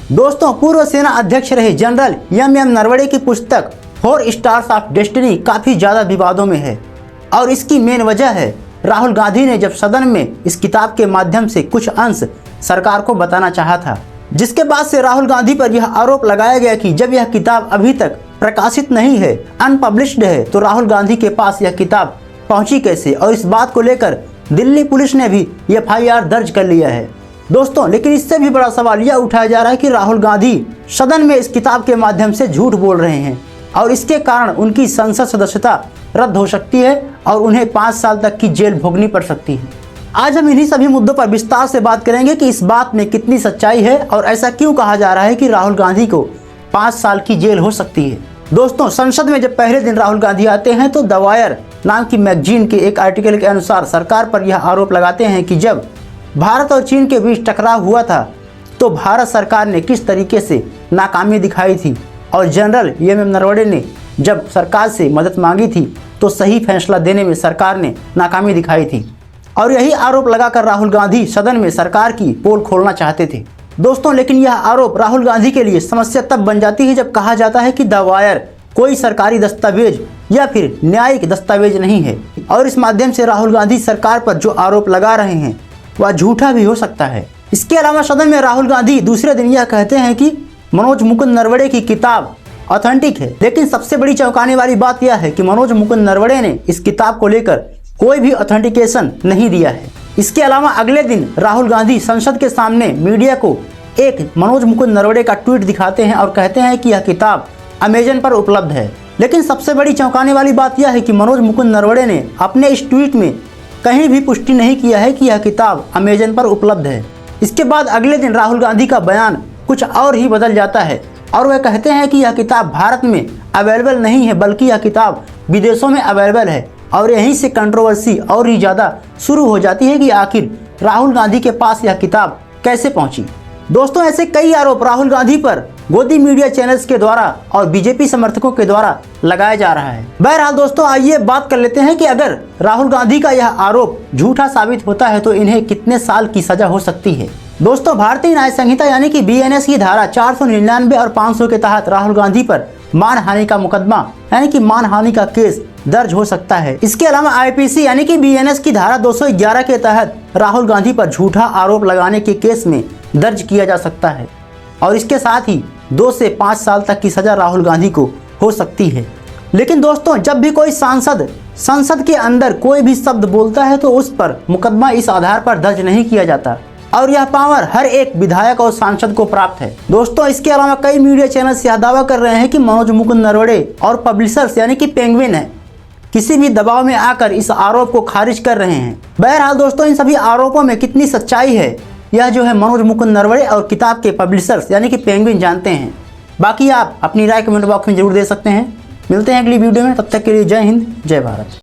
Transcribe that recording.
दोस्तों, पूर्व सेना अध्यक्ष रहे जनरल एम नरवणे की पुस्तक 4 स्टार्स ऑफ डेस्टिनी काफी ज्यादा विवादों में है और इसकी मेन वजह है राहुल गांधी ने जब सदन में इस किताब के माध्यम से कुछ अंश सरकार को बताना चाहा था, जिसके बाद से राहुल गांधी पर यह आरोप लगाया गया कि जब यह किताब अभी तक प्रकाशित नहीं है, अनपब्लिश्ड है, तो राहुल गांधी के पास यह किताब पहुंची कैसे। और इस बात को लेकर दिल्ली पुलिस ने भी FIR दर्ज कर लिया है। दोस्तों, लेकिन इससे भी बड़ा सवाल यह उठाया जा रहा है कि राहुल गांधी सदन में इस किताब के माध्यम से झूठ बोल रहे हैं और इसके कारण उनकी संसद सदस्यता रद्द हो सकती है और उन्हें 5 साल तक की जेल भोगनी पड़ सकती है। आज हम इन्हीं सभी मुद्दों पर विस्तार से बात करेंगे कि इस बात में कितनी सच्चाई है और ऐसा क्यों कहा जा रहा है कि राहुल गांधी को 5 साल की जेल हो सकती है। दोस्तों, संसद में जब पहले दिन राहुल गांधी आते हैं तो द वायर नाम की मैगजीन के एक आर्टिकल के अनुसार सरकार पर यह आरोप लगाते हैं कि जब भारत और चीन के बीच टकराव हुआ था तो भारत सरकार ने किस तरीके से नाकामी दिखाई थी और जनरल एम नरवणे ने जब सरकार से मदद मांगी थी तो सही फैसला देने में सरकार ने नाकामी दिखाई थी। और यही आरोप लगाकर राहुल गांधी सदन में सरकार की पोल खोलना चाहते थे। दोस्तों, लेकिन यह आरोप राहुल गांधी के लिए समस्या तब बन जाती है जब कहा जाता है कि द वायर कोई सरकारी दस्तावेज या फिर न्यायिक दस्तावेज नहीं है और इस माध्यम से राहुल गांधी सरकार पर जो आरोप लगा रहे हैं वह झूठा भी हो सकता है। इसके अलावा सदन में राहुल गांधी दूसरे दिन यह कहते हैं कि मनोज मुकुंद नरवणे की किताब ऑथेंटिक है, लेकिन सबसे बड़ी चौंकाने वाली बात यह है कि मनोज मुकुंद नरवणे ने इस किताब को लेकर कोई भी ऑथेंटिकेशन नहीं दिया है। इसके अलावा अगले दिन राहुल गांधी संसद के सामने मीडिया को एक मनोज मुकुंद नरवणे का ट्वीट दिखाते हैं और कहते हैं कि यह किताब अमेजन पर उपलब्ध है। लेकिन सबसे बड़ी चौंकाने वाली बात यह है कि मनोज मुकुंद नरवणे ने अपने इस ट्वीट में कहीं भी पुष्टि नहीं किया है कि यह किताब अमेजन पर उपलब्ध है। इसके बाद अगले दिन राहुल गांधी का बयान कुछ और ही बदल जाता है और वह कहते हैं कि यह किताब भारत में अवेलेबल नहीं है बल्कि यह किताब विदेशों में अवेलेबल है। और यहीं से कंट्रोवर्सी और ही ज़्यादा शुरू हो जाती है कि आखिर राहुल गांधी के पास यह किताब कैसे पहुंची। दोस्तों, ऐसे कई आरोप राहुल गांधी पर गोदी मीडिया चैनल्स के द्वारा और बीजेपी समर्थकों के द्वारा लगाया जा रहा है। बहरहाल दोस्तों, आइए बात कर लेते हैं कि अगर राहुल गांधी का यह आरोप झूठा साबित होता है तो इन्हें कितने साल की सजा हो सकती है। दोस्तों, भारतीय न्याय संहिता यानी कि BNS की धारा 499 और 500 के तहत राहुल गांधी पर मानहानि का मुकदमा यानी कि मानहानि का केस दर्ज हो सकता है। इसके अलावा IPC यानी कि BNS की धारा 211 के तहत राहुल गांधी पर झूठा आरोप लगाने के केस में दर्ज किया जा सकता है और इसके साथ ही 2 से 5 साल तक की सजा राहुल गांधी को हो सकती है। लेकिन दोस्तों, जब भी कोई सांसद संसद के अंदर कोई भी शब्द बोलता है तो उस पर मुकदमा इस आधार पर दर्ज नहीं किया जाता और यह पावर हर एक विधायक और सांसद को प्राप्त है। दोस्तों, इसके अलावा कई मीडिया चैनल्स यह दावा कर रहे हैं कि मनोज मुकुंद नरवणे और पब्लिशर्स यानी कि पेंगुइन है किसी भी दबाव में आकर इस आरोप को खारिज कर रहे हैं। बहरहाल दोस्तों, इन सभी आरोपों में कितनी सच्चाई है यह जो है मनोज मुकुंद नरवणे और किताब के पब्लिशर्स यानी कि पेंगुइन जानते हैं। बाकी आप अपनी राय कमेंट बॉक्स में जरूर दे सकते हैं। मिलते हैं अगली वीडियो में, तब तक के लिए जय हिंद, जय भारत।